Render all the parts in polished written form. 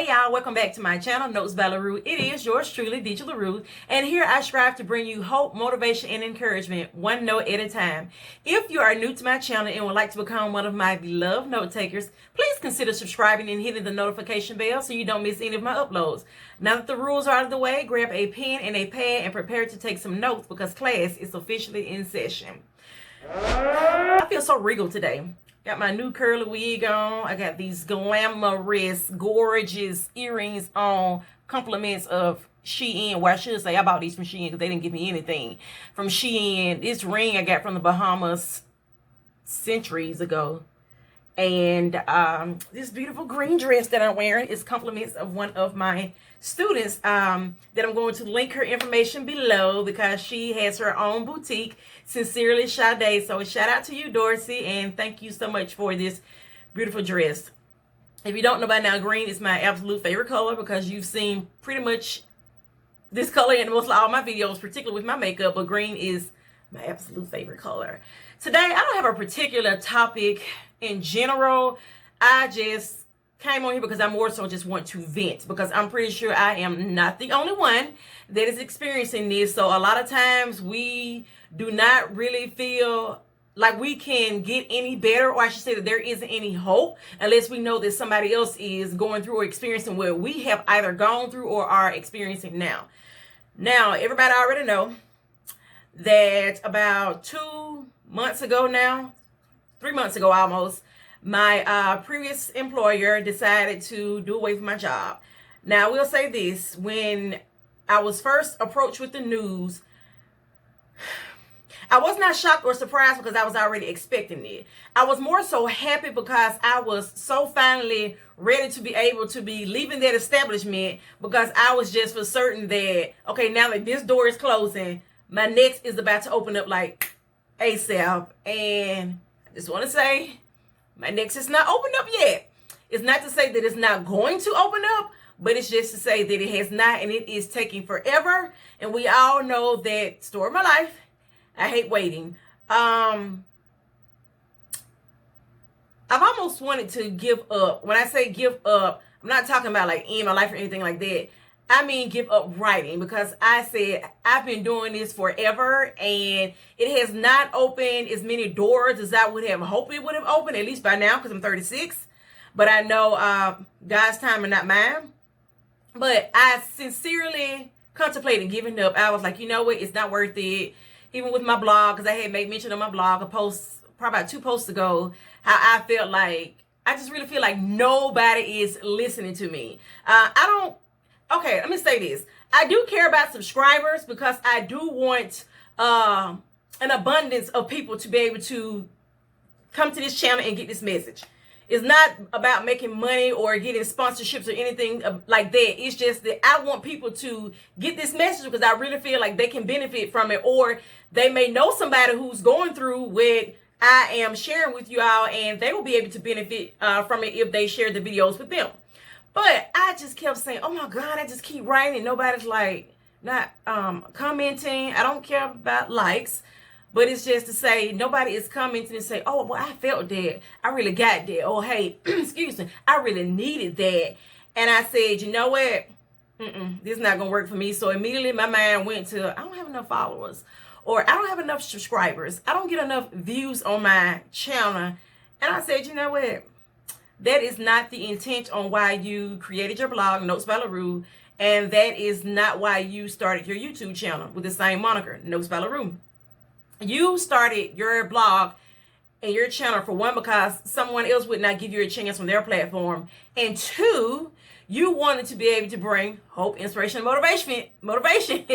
Hey y'all, welcome back to my channel, Notes by LaRue. It is yours truly, DJ LaRue, and here I strive to bring you hope, motivation, and encouragement, one note at a time. If you are new to my channel and would like to become one of my beloved note takers, please consider subscribing and hitting the notification bell so you don't miss any of my uploads. Now that the rules are out of the way, grab a pen and a pad and prepare to take some notes because class is officially in session. I feel so regal today. Got my new curly wig on. I got these glamorous, gorgeous earrings on. Compliments of Shein. Well, I should say I bought these from Shein because they didn't give me anything from Shein. This ring I got from the Bahamas centuries ago. And this beautiful green dress that I'm wearing is compliments of one of my students that I'm going to link her information below because she has her own boutique. Sincerely, Sade. So shout out to you, Dorsey, and thank you so much for this beautiful dress. If you don't know by now, green is my absolute favorite color because you've seen pretty much this color in most all my videos, particularly with my makeup, but green is my absolute favorite color. Today, I don't have a particular topic in general. I just came on here because I more so just want to vent because I'm pretty sure I am not the only one that is experiencing this. So a lot of times we do not really feel like we can get any better, or I should say that there isn't any hope unless we know that somebody else is going through or experiencing what we have either gone through or are experiencing now. Now, everybody already know that about 2 months ago now, 3 months ago almost, my previous employer decided to do away with my job. Now, I will say this. When I was first approached with the news, I was not shocked or surprised because I was already expecting it. I was more so happy because I was so finally ready to be able to be leaving that establishment because I was just for certain that, okay, now that this door is closing, my next is about to open up like ASAP. And I just want to say, my next is not opened up yet. It's not to say that it's not going to open up, but it's just to say that it has not, and it is taking forever. And we all know that story of my life. I hate waiting. I've almost wanted to give up. When I say give up, I'm not talking about like end my life or anything like that. I mean give up writing because I said I've been doing this forever and it has not opened as many doors as I would have hoped it would have opened, at least by now because I'm 36. But I know God's time and not mine. But I sincerely contemplated giving up. I was like, you know what? It's not worth it. Even with my blog, because I had made mention on my blog, a post probably about 2 posts ago, how I felt like, I just really feel like nobody is listening to me. Okay, let me say this. I do care about subscribers because I do want an abundance of people to be able to come to this channel and get this message. It's not about making money or getting sponsorships or anything like that. It's just that I want people to get this message because I really feel like they can benefit from it, or they may know somebody who's going through what I am sharing with you all, and they will be able to benefit from it if they share the videos with them. But I just kept saying, oh my God, I just keep writing and nobody's like not commenting. I don't care about likes. But it's just to say, nobody is commenting and say, oh, well, I felt that. I really got that. Oh, hey, excuse me. I really needed that. And I said, you know what? This is not going to work for me. So immediately my mind went to, I don't have enough followers. Or I don't have enough subscribers. I don't get enough views on my channel. And I said, you know what? That is not the intent on why you created your blog, Notes by LaRue. And that is not why you started your YouTube channel with the same moniker, Notes by LaRue. You started your blog and your channel for one, because someone else would not give you a chance on their platform. And two, you wanted to be able to bring hope, inspiration, and motivation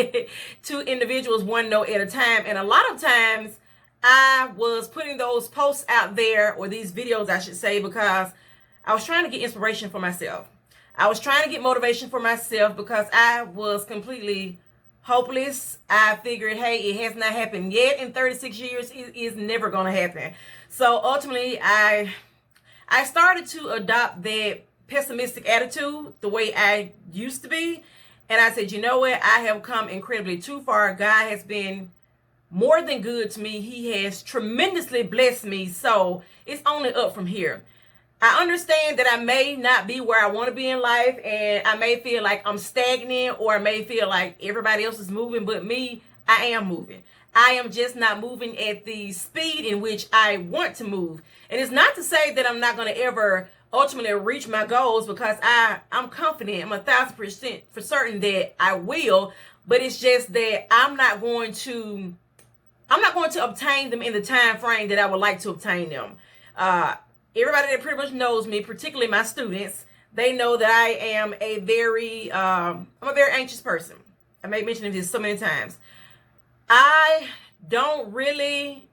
to individuals one note at a time. And a lot of times I was putting those posts out there, or these videos, I should say, because I was trying to get inspiration for myself. I was trying to get motivation for myself because I was completely hopeless. I figured, hey, it has not happened yet in 36 years. It is never going to happen. So ultimately, I started to adopt that pessimistic attitude the way I used to be. And I said, you know what? I have come incredibly too far. God has been more than good to me. He has tremendously blessed me. So it's only up from here. I understand that I may not be where I want to be in life, and I may feel like I'm stagnant, or I may feel like everybody else is moving but me. I am moving. I am just not moving at the speed in which I want to move. And it's not to say that I'm not going to ever ultimately reach my goals, because I'm confident, I'm 1,000% for certain that I will, but it's just that I'm not going to obtain them in the time frame that I would like to obtain them. Everybody that pretty much knows me, particularly my students, they know that I am I'm a very anxious person. I may mention this so many times. I don't really,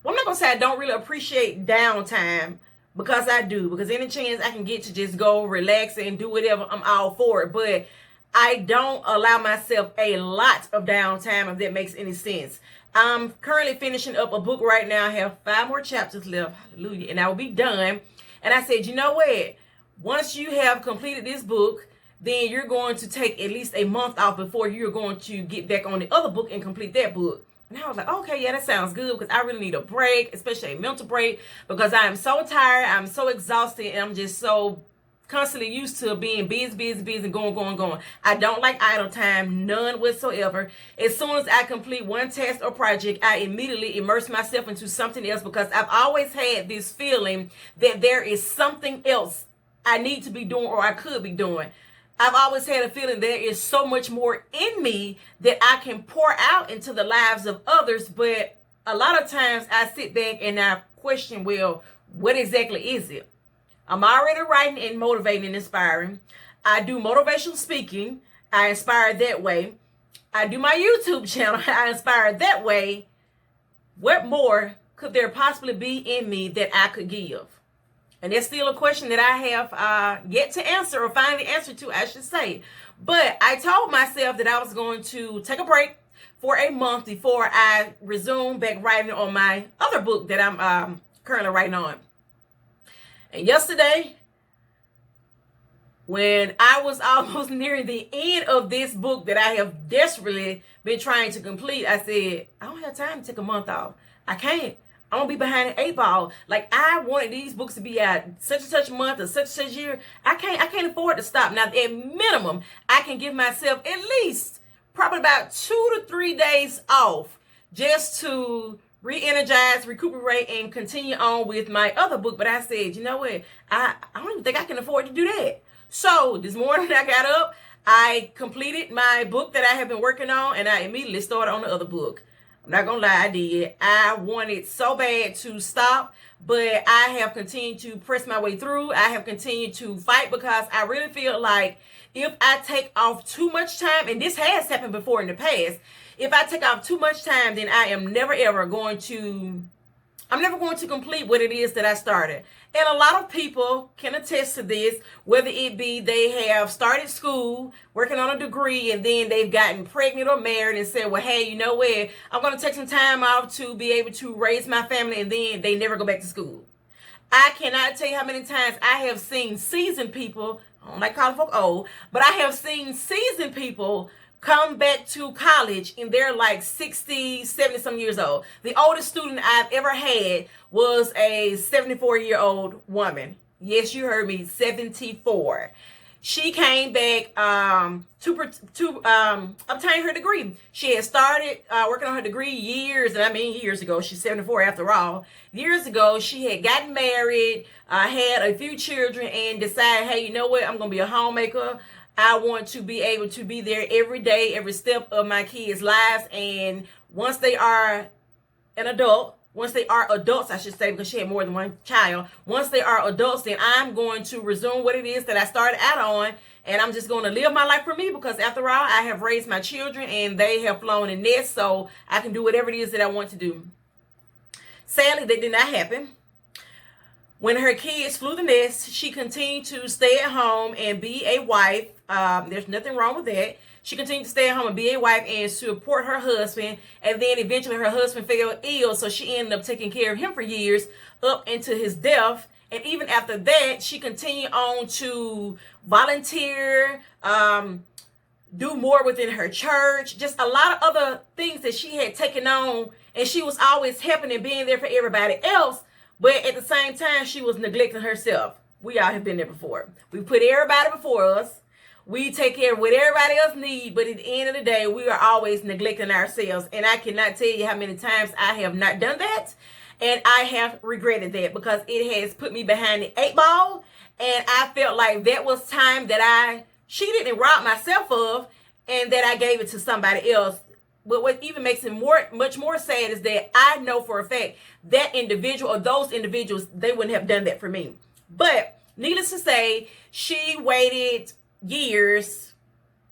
well, I'm not going to say I don't really appreciate downtime, because I do. Because any chance I can get to just go relax and do whatever, I'm all for it. But I don't allow myself a lot of downtime, if that makes any sense. I'm currently finishing up a book right now. I have 5 more chapters left. Hallelujah. And I will be done. And I said, you know what? Once you have completed this book, then you're going to take at least a month off before you're going to get back on the other book and complete that book. And I was like, okay, yeah, that sounds good, because I really need a break, especially a mental break, because I am so tired, I'm so exhausted, and I'm just so constantly used to being busy, and going. I don't like idle time, none whatsoever. As soon as I complete one task or project, I immediately immerse myself into something else, because I've always had this feeling that there is something else I need to be doing, or I could be doing. I've always had a feeling there is so much more in me that I can pour out into the lives of others. But a lot of times I sit back and I question, well, what exactly is it? I'm already writing and motivating and inspiring. I do motivational speaking. I inspire that way. I do my YouTube channel. I inspire that way. What more could there possibly be in me that I could give? And that's still a question that I have yet to answer, or find the answer to, I should say. But I told myself that I was going to take a break for a month before I resume back writing on my other book that I'm currently writing on. And yesterday, when I was almost nearing the end of this book that I have desperately been trying to complete, I said, I don't have time to take a month off. I can't. I'm going to be behind the 8 ball. Like, I wanted these books to be out such and such month or such and such year. I can't afford to stop. Now, at minimum, I can give myself at least probably about 2 to 3 days off, just to re-energize, recuperate, and continue on with my other book. But I said, you know what? I don't even think I can afford to do that. So this morning I got up, I completed my book that I have been working on, and I immediately started on the other book. I'm not gonna lie, I did. I wanted so bad to stop, but I have continued to press my way through. I have continued to fight, because I really feel like if I take off too much time, and this has happened before in the past, if I take off too much time, then I am never going to complete what it is that I started. And a lot of people can attest to this, whether it be they have started school, working on a degree, and then they've gotten pregnant or married and said, well, hey, you know what? I'm going to take some time off to be able to raise my family, and then they never go back to school. I cannot tell you how many times I have seen seasoned people, I don't like calling folk old, but I have seen seasoned people come back to college and they're like 60, 70 some years old. The oldest student I've ever had was a 74-year-old woman. Yes, you heard me, 74. She came back to obtain her degree. She had started working on her degree years ago. She's 74 after all. Years ago, she had gotten married, had a few children, and decided, hey, you know what? I'm going to be a homemaker. I want to be able to be there every day, every step of my kids' lives. And once they are adults, I should say, because she had more than one child. Once they are adults, then I'm going to resume what it is that I started out on. And I'm just going to live my life for me, because after all, I have raised my children and they have flown in nest, so I can do whatever it is that I want to do. Sadly, that did not happen. When her kids flew the nest, she continued to stay at home and be a wife. There's nothing wrong with that. She continued to stay at home and be a wife and support her husband. And then eventually her husband fell ill, so she ended up taking care of him for years up into his death. And even after that, she continued on to volunteer, do more within her church, just a lot of other things that she had taken on. And she was always helping and being there for everybody else. But at the same time, she was neglecting herself. We all have been there before. We put everybody before us. We take care of what everybody else needs, but at the end of the day, we are always neglecting ourselves. And I cannot tell you how many times I have not done that. And I have regretted that because it has put me behind the 8 ball. And I felt like that was time that I cheated and robbed myself of, and that I gave it to somebody else. But what even makes it much more sad is that I know for a fact that individual or those individuals, they wouldn't have done that for me. But needless to say, she waited years,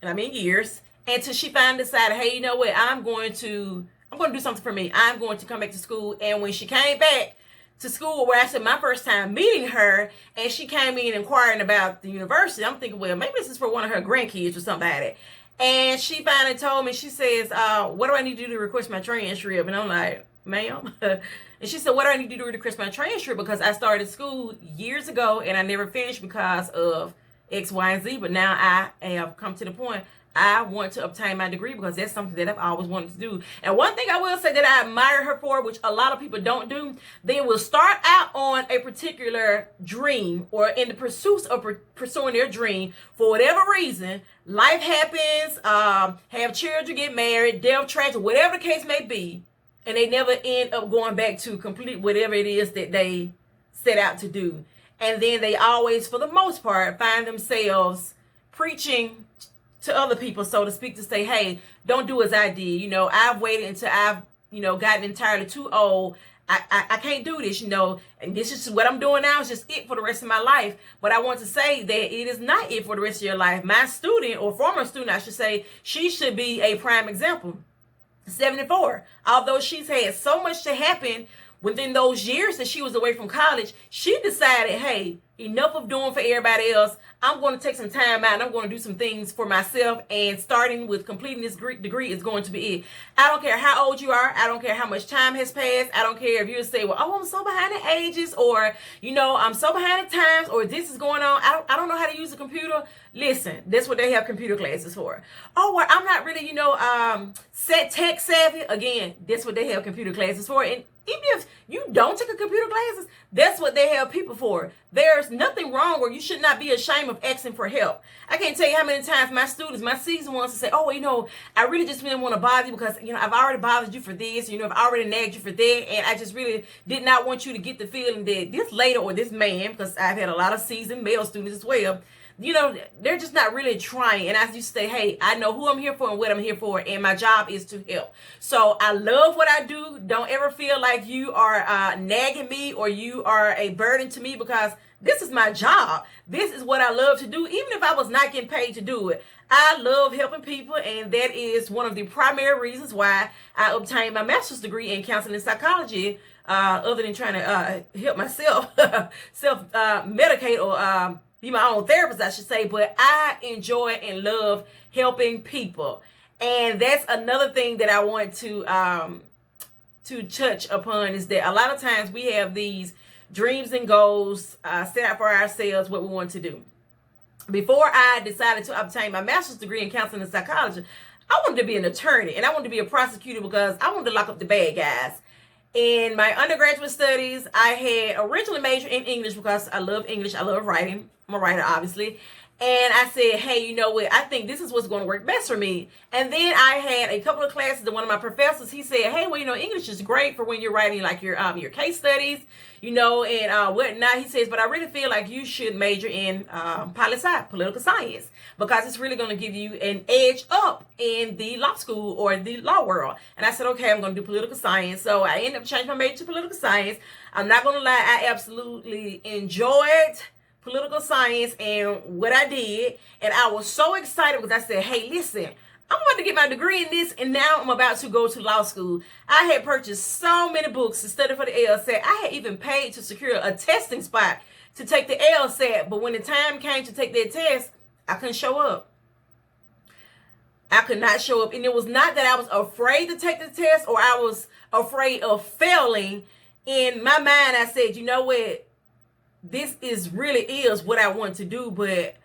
and I mean years, until she finally decided, hey, you know what, I'm going to do something for me. I'm going to come back to school. And when she came back to school, where I said my first time meeting her, and she came in inquiring about the university, I'm thinking, well, maybe this is for one of her grandkids or something like that. And she finally told me, she says, what do I need to do to request my transcript? And I'm like, ma'am. And she said, what do I need to do to request my transcript? Because I started school years ago and I never finished because of X, Y, and Z. But now I have come to the point I want to obtain my degree because that's something that I've always wanted to do. And one thing I will say that I admire her for, which a lot of people don't do, they will start out on a particular dream or in the pursuit of pursuing their dream for whatever reason. Life happens, have children, get married, death, tragedy, whatever the case may be, and they never end up going back to complete whatever it is that they set out to do. And then they always, for the most part, find themselves preaching to other people, so to speak, to say, hey, don't do as I did. You know, I've waited until I've, gotten entirely too old. I can't do this, and this is what I'm doing now. Is just it for the rest of my life. But I want to say that it is not it for the rest of your life. My student, or former student, I should say, she should be a prime example. 74. Although she's had so much to happen within those years that she was away from college, she decided, hey, enough of doing for everybody else. I'm going to take some time out and I'm going to do some things for myself. And starting with completing this degree is going to be it. I don't care how old you are. I don't care how much time has passed. I don't care if you say, well, oh, I'm so behind the ages, or, I'm so behind the times, or this is going on. I don't know how to use a computer. Listen, that's what they have computer classes for. Oh, well, I'm not really, tech savvy. Again, that's what they have computer classes for. And even if you don't take a computer classes, that's what they have people for. There's nothing wrong, or you should not be ashamed of asking for help. I can't tell you how many times my students, my seasoned ones, say, oh, I really just didn't want to bother you because, I've already bothered you for this, I've already nagged you for that, and I just really did not want you to get the feeling that this lady or this man, because I've had a lot of seasoned male students as well, they're just not really trying. And I used to say, hey, I know who I'm here for and what I'm here for, and my job is to help. So I love what I do. Don't ever feel like you are nagging me or you are a burden to me, because this is my job. This is what I love to do, even if I was not getting paid to do it. I love helping people, and that is one of the primary reasons why I obtained my master's degree in counseling and psychology, other than trying to help myself self-medicate or be my own therapist, I should say. But I enjoy and love helping people. And that's another thing that I want to touch upon, is that a lot of times we have these dreams and goals set out for ourselves, what we want to do. Before I decided to obtain my master's degree in counseling and psychology, I wanted to be an attorney and I wanted to be a prosecutor because I wanted to lock up the bad guys. In my undergraduate studies, I had originally majored in English because I love English. I love writing. I'm a writer, obviously. And I said, hey, you know what? I think this is what's going to work best for me. And then I had a couple of classes, and one of my professors, he said, hey, well, English is great for when you're writing like your case studies, and whatnot. He says, but I really feel like you should major in political science, because it's really going to give you an edge up in the law school or the law world. And I said, okay, I'm going to do political science. So I ended up changing my major to political science. I'm not going to lie, I absolutely enjoyed political science and what I did, and I was so excited because I said, hey, listen, I'm about to get my degree in this, and now I'm about to go to law school. I had purchased so many books to study for the LSAT. I had even paid to secure a testing spot to take the LSAT, but when the time came to take that test, I couldn't show up. I could not show up, and it was not that I was afraid to take the test or I was afraid of failing. In my mind, I said, you know what? This really is what I want to do, but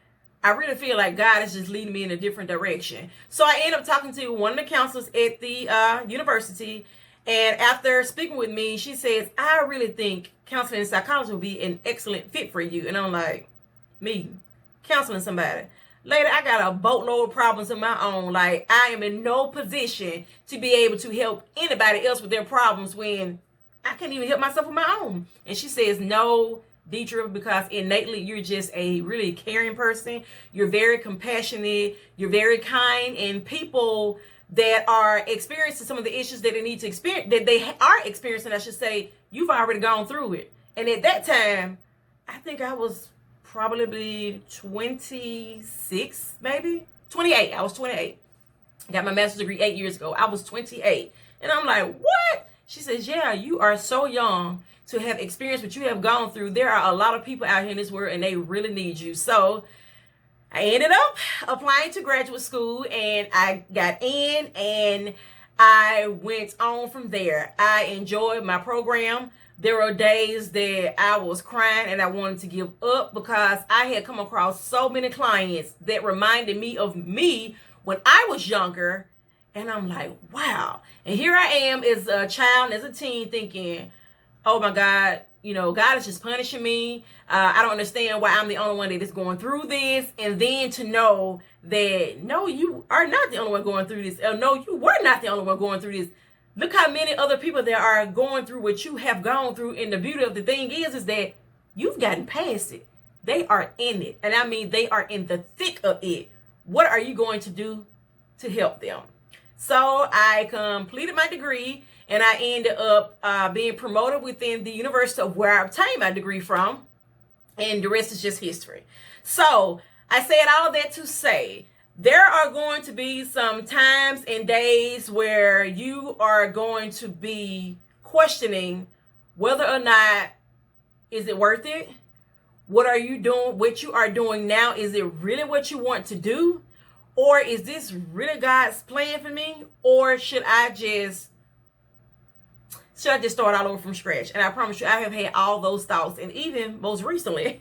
I really feel like God is just leading me in a different direction. So I ended up talking to one of the counselors at the university, And after speaking with me, she says, I really think counseling and psychology will be an excellent fit for you. And I'm like, me, counseling somebody. Later, I got a boatload of problems of my own. Like, I am in no position to be able to help anybody else with their problems when I can't even help myself with my own. And she says, no, Deidre, because innately you're just a really caring person. You're very compassionate. You're very kind. And people that are experiencing some of the issues that they need to experience, that they are experiencing, I should say, you've already gone through it. And at that time, I think I was probably 26, maybe 28. I was 28. I got my master's degree 8 years ago. I was 28. And I'm like, what? She says, yeah, you are so young to have experienced what you have gone through. There are a lot of people out here in this world and they really need you. So I ended up applying to graduate school and I got in and I went on from there. I enjoyed my program. There were days that I was crying and I wanted to give up because I had come across so many clients that reminded me of me when I was younger. And I'm like, wow. And here I am as a child, as a teen, thinking, oh my God, you know, God is just punishing me. I don't understand why I'm the only one that is going through this. And then to know that, no, you are not the only one going through this. Or no, you were not the only one going through this. Look how many other people there are going through what you have gone through. And the beauty of the thing is that you've gotten past it. They are in it. And I mean, they are in the thick of it. What are you going to do to help them? So I completed my degree and I ended up being promoted within the university of where I obtained my degree from. And the rest is just history. So I said all of that to say, there are going to be some times and days where you are going to be questioning whether or not is it worth it? What are you doing? What you are doing now, is it really what you want to do? Or is this really God's plan for me? Or should I just start all over from scratch? And I promise you, I have had all those thoughts. And even most recently,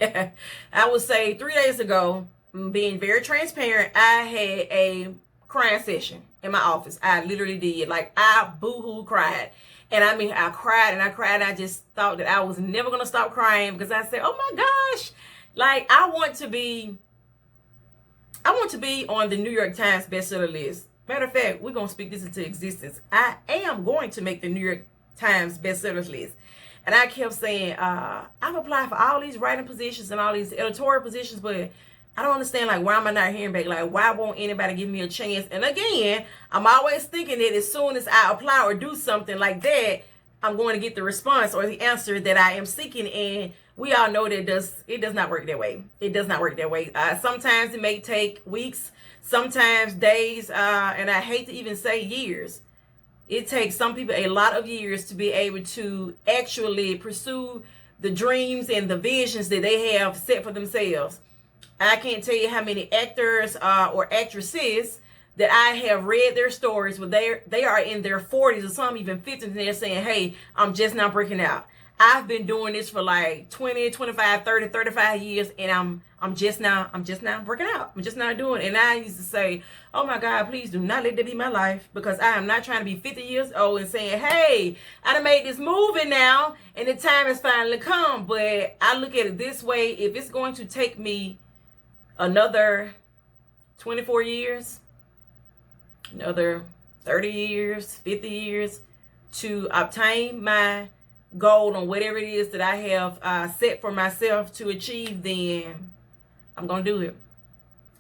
I would say 3 days ago, being very transparent, I had a crying session in my office. I literally did. Like, I boo-hoo cried. And I mean, I cried and I cried. And I just thought that I was never going to stop crying because I said, oh my gosh, like, I want to be on the New York Times bestseller list. Matter of fact, we're going to speak this into existence. I am going to make the New York Times bestsellers list. And I kept saying, I've applied for all these writing positions and all these editorial positions, but I don't understand, like, why am I not hearing back? Like, why won't anybody give me a chance? And again, I'm always thinking that as soon as I apply or do something like that, I'm going to get the response or the answer that I am seeking. And we all know that it does not work that way. It does not work that way. Sometimes it may take weeks, sometimes days, and I hate to even say years. It takes some people a lot of years to be able to actually pursue the dreams and the visions that they have set for themselves. I can't tell you how many actors or actresses that I have read their stories where they are in their 40s or some even 50s and they're saying, hey, I'm just not breaking out. I've been doing this for like 20, 25, 30, 35 years and I'm just not working out. I'm just not doing it. And I used to say, oh my God, please do not let that be my life, because I am not trying to be 50 years old and saying, hey, I done made this movie now and the time has finally come. But I look at it this way: if it's going to take me another 24 years, another 30 years, 50 years to obtain my goal on whatever it is that I have set for myself to achieve, then I'm going to do it.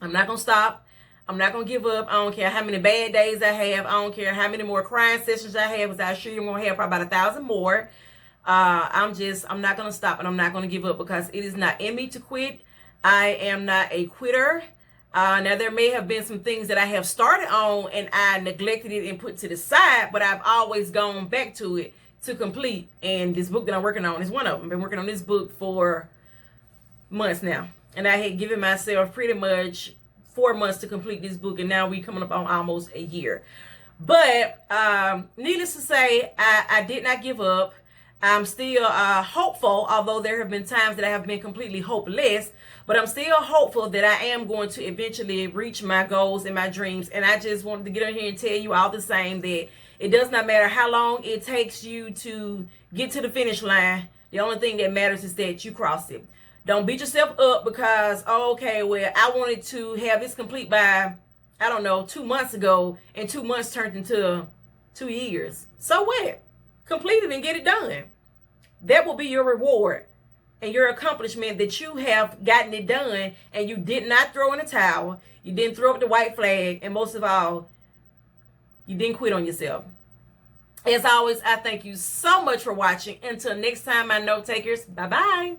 I'm not going to stop. I'm not going to give up. I don't care how many bad days I have. I don't care how many more crying sessions I have, because I assure you I'm going to have probably about 1,000 more. I'm not going to stop, and I'm not going to give up, because it is not in me to quit. I am not a quitter. Now, there may have been some things that I have started on and I neglected it and put to the side, but I've always gone back to it to complete. And this book that I'm working on is one of them. I've been working on this book for months now. And I had given myself pretty much 4 months to complete this book. And now we're coming up on almost a year. But needless to say, I did not give up. I'm still hopeful, although there have been times that I have been completely hopeless. But I'm still hopeful that I am going to eventually reach my goals and my dreams. And I just wanted to get on here and tell you all the same that It does not matter how long it takes you to get to the finish line. The only thing that matters is that you cross it. Don't beat yourself up because, oh, okay, well, I wanted to have this complete by, I don't know, 2 months ago, and 2 months turned into 2 years. So what? Complete it and get it done. That will be your reward and your accomplishment, that you have gotten it done and you did not throw in the towel. You didn't throw up the white flag. And most of all, you didn't quit on yourself. As always, I thank you so much for watching. Until next time, my note takers, bye-bye.